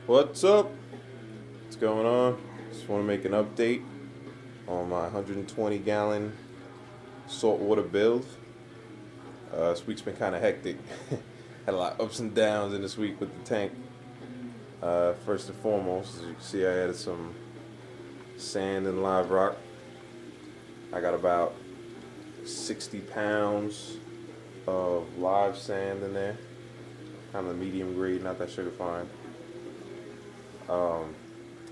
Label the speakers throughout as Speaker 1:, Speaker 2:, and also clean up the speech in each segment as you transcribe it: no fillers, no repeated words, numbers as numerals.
Speaker 1: What's up? What's going on? Just want to make an update on my 120 gallon saltwater build. This week's been kind of hectic. Had a lot of ups and downs in this week with the tank. First and foremost, as you can see, I added some sand and live rock. I got about 60 pounds of live sand in there, kind of medium grade, not that sugar fine.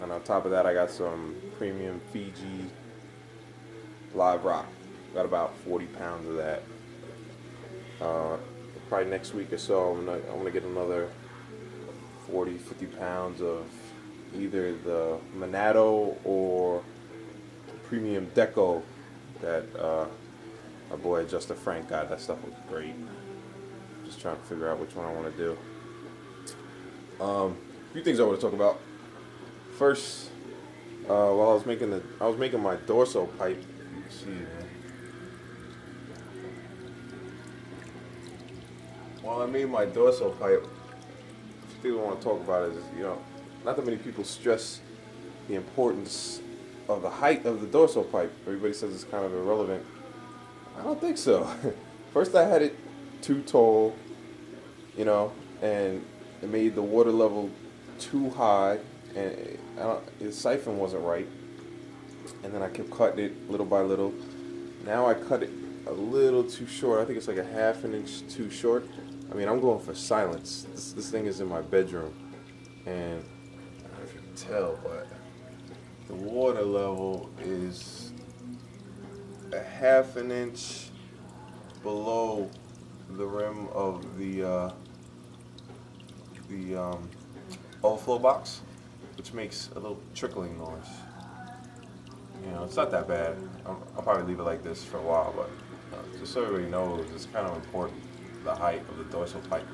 Speaker 1: And on top of that, I got some premium Fiji live rock. Got about 40 pounds of that. Probably next week or so, I'm gonna get another 40, 50 pounds of either the Monado or premium Deco that my boy Justin Frank got. That stuff was great. Just trying to figure out which one I want to do. A few things I want to talk about. First, while I was making my dorsal pipe. You can see, man. While I made my dorsal pipe, the thing I want to talk about is, not that many people stress the importance of the height of the dorsal pipe. Everybody says it's kind of irrelevant. I don't think so. First, I had it too tall, and it made the water level too high, and the siphon wasn't right. And then I kept cutting it little by little. Now I cut it a little too short. I think it's like a half an inch too short. I mean, I'm going for silence. This thing is in my bedroom, and I don't know if you can tell, but the water level is a half an inch below the rim of the overflow box, which makes a little trickling noise. It's not that bad. I'll probably leave it like this for a while, but just so everybody knows, it's kind of important, the height of the dorsal pipe.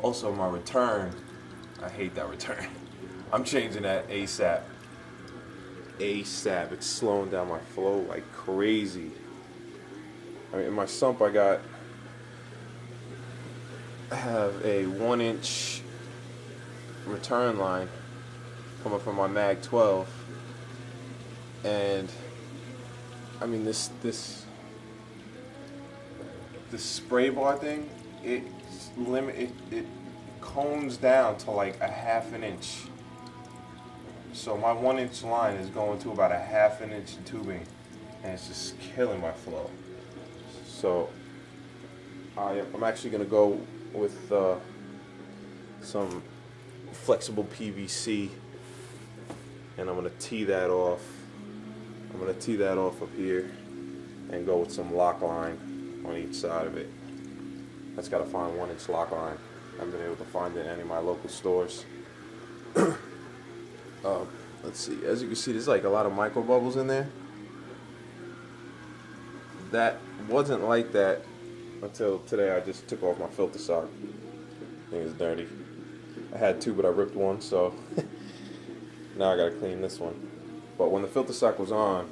Speaker 1: Also, my return, I hate that return. I'm changing that ASAP. ASAP. It's slowing down my flow like crazy. I mean, in my sump, I have a 1-inch return line coming from my Mag 12, and I mean this spray bar thing, it cones down to like a half an inch. So my 1-inch line is going to about a half an inch tubing, and it's just killing my flow. So I'm actually gonna go with some flexible PVC, and I'm gonna tee that off. I'm gonna tee that off up here and go with some lock line on each side of it. I just gotta find 1-inch lock line. I haven't been able to find it in any of my local stores. Let's see. As you can see, there's like a lot of micro bubbles in there. That wasn't like that until today. I just took off my filter sock. I think it's dirty. I had two, but I ripped one, so now I gotta clean this one. But when the filter sock was on,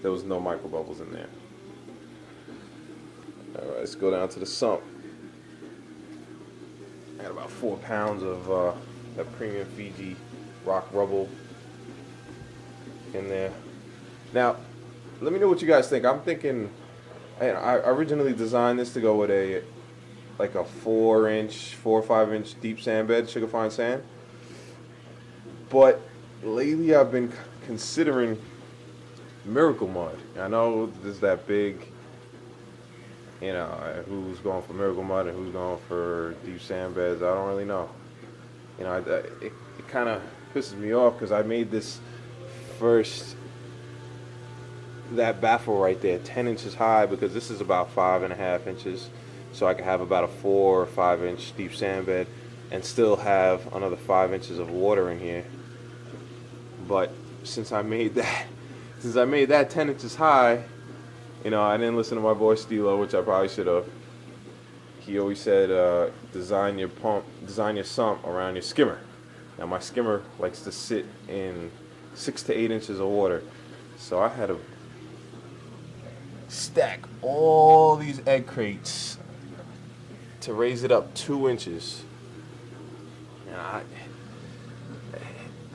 Speaker 1: there was no micro bubbles in there. Alright, let's go down to the sump. I got about 4 pounds of that premium Fiji rock rubble in there. Now, let me know what you guys think. I'm thinking, I originally designed this to go with a 4 or 5 inch deep sand bed, sugar fine sand. But lately I've been considering Miracle Mud. I know there's that big, who's going for Miracle Mud and who's going for deep sand beds. I don't really know. It kind of pisses me off because I made this first, that baffle right there, 10 inches high, because this is about 5.5 inches. So I could have about a 4 or 5 inch deep sand bed and still have another 5 inches of water in here. But since I made that 10 inches high, I didn't listen to my boy Stilo, which I probably should have. He always said, design your sump around your skimmer. Now my skimmer likes to sit in 6 to 8 inches of water. So I had to stack all these egg crates to raise it up 2 inches. And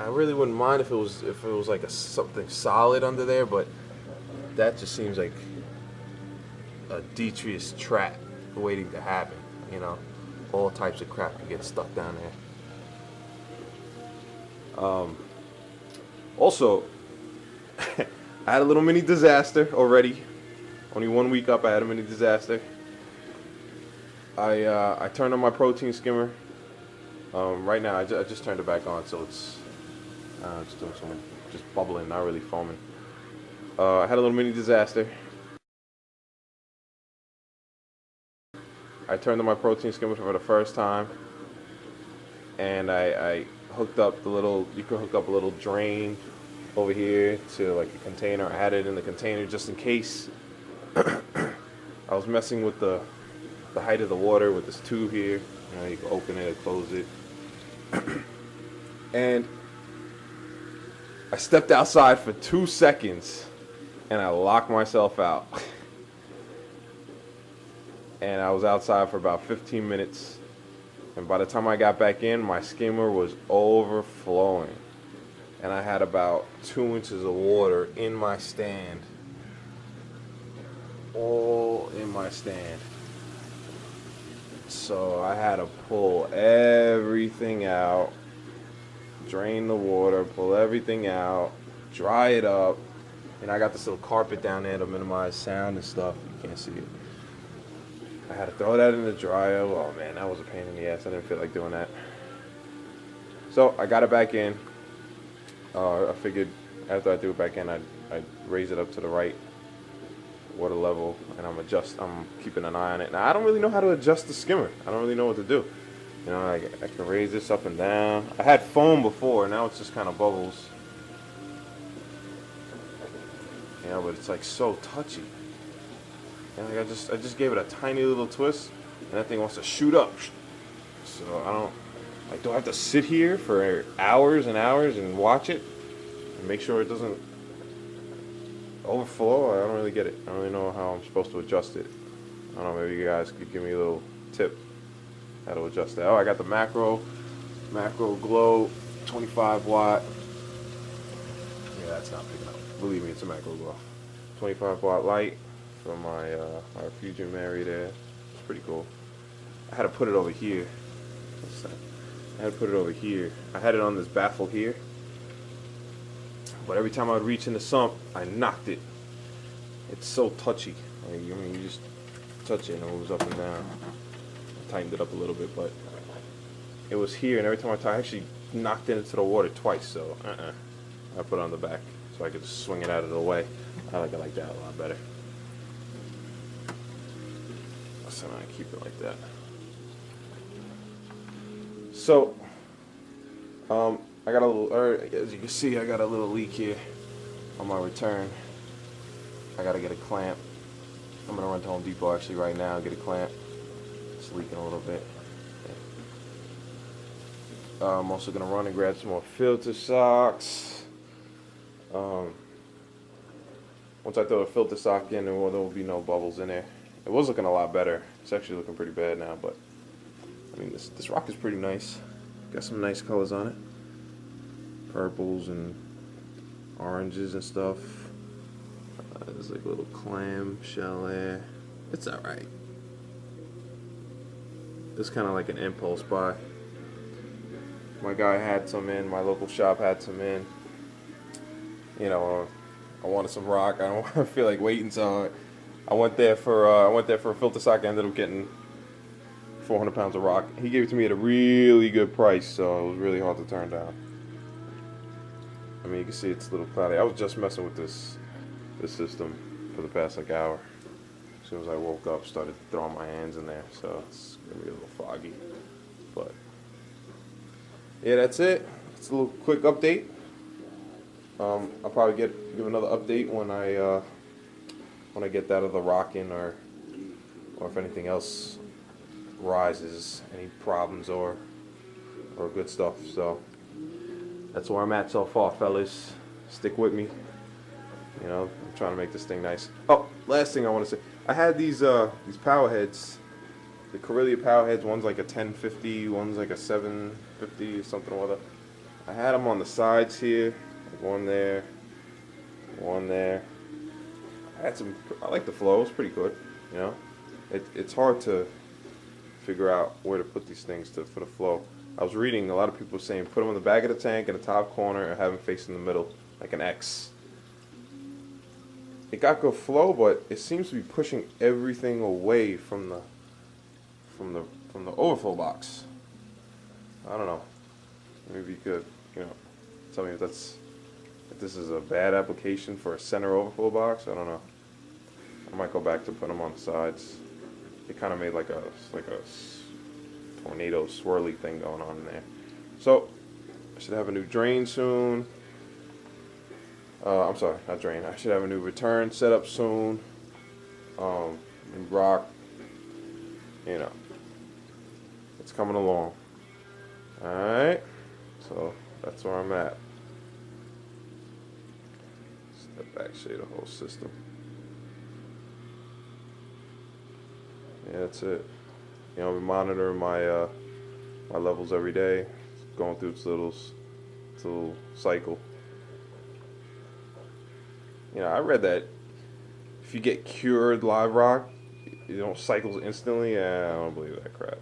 Speaker 1: I really wouldn't mind if it was like something solid under there, but that just seems like a Detrius trap waiting to happen. You know, all types of crap could get stuck down there. Also, I had a little mini disaster already. Only 1 week up, I had a mini disaster. I turned on my protein skimmer. Right now, I just turned it back on, so it's just doing some, just bubbling, not really foaming. I had a little mini disaster. I turned on my protein skimmer for the first time, and I hooked up you can hook up a little drain over here to like a container. I had it in the container just in case. I was messing with the height of the water with this tube here. You know, you can open it and close it. And I stepped outside for 2 seconds and I locked myself out. And I was outside for about 15 minutes. And by the time I got back in, my skimmer was overflowing. And I had about 2 inches of water in my stand. All in my stand. So I had to pull everything out, drain the water, pull everything out, dry it up. And I got this little carpet down there to minimize sound and stuff. You can't see it. I had to throw that in the dryer. Oh man, that was a pain in the ass. I didn't feel like doing that. So I got it back in. I figured after I threw it back in, I'd raise it up to the right water level, and I'm keeping an eye on it. Now I don't really know how to adjust the skimmer. I don't really know what to do. You know, I can raise this up and down. I had foam before, now it's just kind of bubbles. You know, but it's like so touchy. And like I just gave it a tiny little twist, and that thing wants to shoot up. So I don't, like, do I have to sit here for hours and hours and watch it and make sure it doesn't overflow? I don't really get it. I don't really know how I'm supposed to adjust it. I don't know, maybe you guys could give me a little tip how to adjust that. Oh, I got the macro glow 25 watt. Yeah, that's not big enough. Believe me, it's a macro glow. 25 watt light from my Fusion Mary there. It's pretty cool. I had to put it over here. I had to put it over here. I had it on this baffle here. But every time I would reach in the sump, I knocked it. It's so touchy. Like, I mean, you just touch it and it moves up and down. I tightened it up a little bit, but it was here, and every time I actually knocked it into the water twice, so I put it on the back so I could just swing it out of the way. I like it like that a lot better. So I keep it like that. So, I got a little, as you can see, I got a little leak here on my return. I gotta get a clamp. I'm gonna run to Home Depot actually right now and get a clamp. It's leaking a little bit. I'm also gonna run and grab some more filter socks. Once I throw a filter sock in, there will be no bubbles in there. It was looking a lot better. It's actually looking pretty bad now, but I mean, this rock is pretty nice. Got some nice colors on it. Purples and oranges and stuff. There's like a little clam shell there. It's alright. It's kind of like an impulse buy. My guy had some in. My local shop had some in. You know, I wanted some rock. I don't feel like waiting, so I went there for a filter sock. I ended up getting 400 pounds of rock. He gave it to me at a really good price, so it was really hard to turn down. I mean, you can see it's a little cloudy. I was just messing with this system for the past like hour. As soon as I woke up, started throwing my hands in there, so it's gonna be a little foggy. But yeah, that's it. It's a little quick update. I'll probably give another update when I get that other rock in, or if anything else rises, any problems or good stuff. So that's where I'm at so far, fellas. Stick with me. You know, I'm trying to make this thing nice. Oh, last thing I want to say, I had these power heads, the Corellia power heads. One's like a 1050, one's like a 750 or something or other. I had them on the sides here, like one there, one there. I had some. I like the flow. It's pretty good. You know, it's hard to figure out where to put these things for the flow. I was reading a lot of people saying put them in the back of the tank in the top corner and have them facing the middle like an X. It got good flow, but it seems to be pushing everything away from the overflow box. I don't know. Maybe you could, you know, tell me if this is a bad application for a center overflow box. I don't know. I might go back to put them on the sides. It kind of made like a tornado swirly thing going on in there. So I should have a new drain soon. I'm sorry, not drain. I should have a new return set up soon. New rock. You know, it's coming along. All right. So that's where I'm at. Step back, show you the whole system. Yeah, that's it. You know, we monitor my my levels every day, going through its little cycle. You know, I read that if you get cured live rock, you don't cycle instantly. Yeah, I don't believe that crap.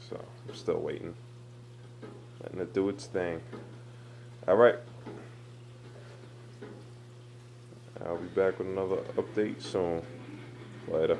Speaker 1: So I'm still waiting, letting it do its thing. All right, I'll be back with another update soon. Later.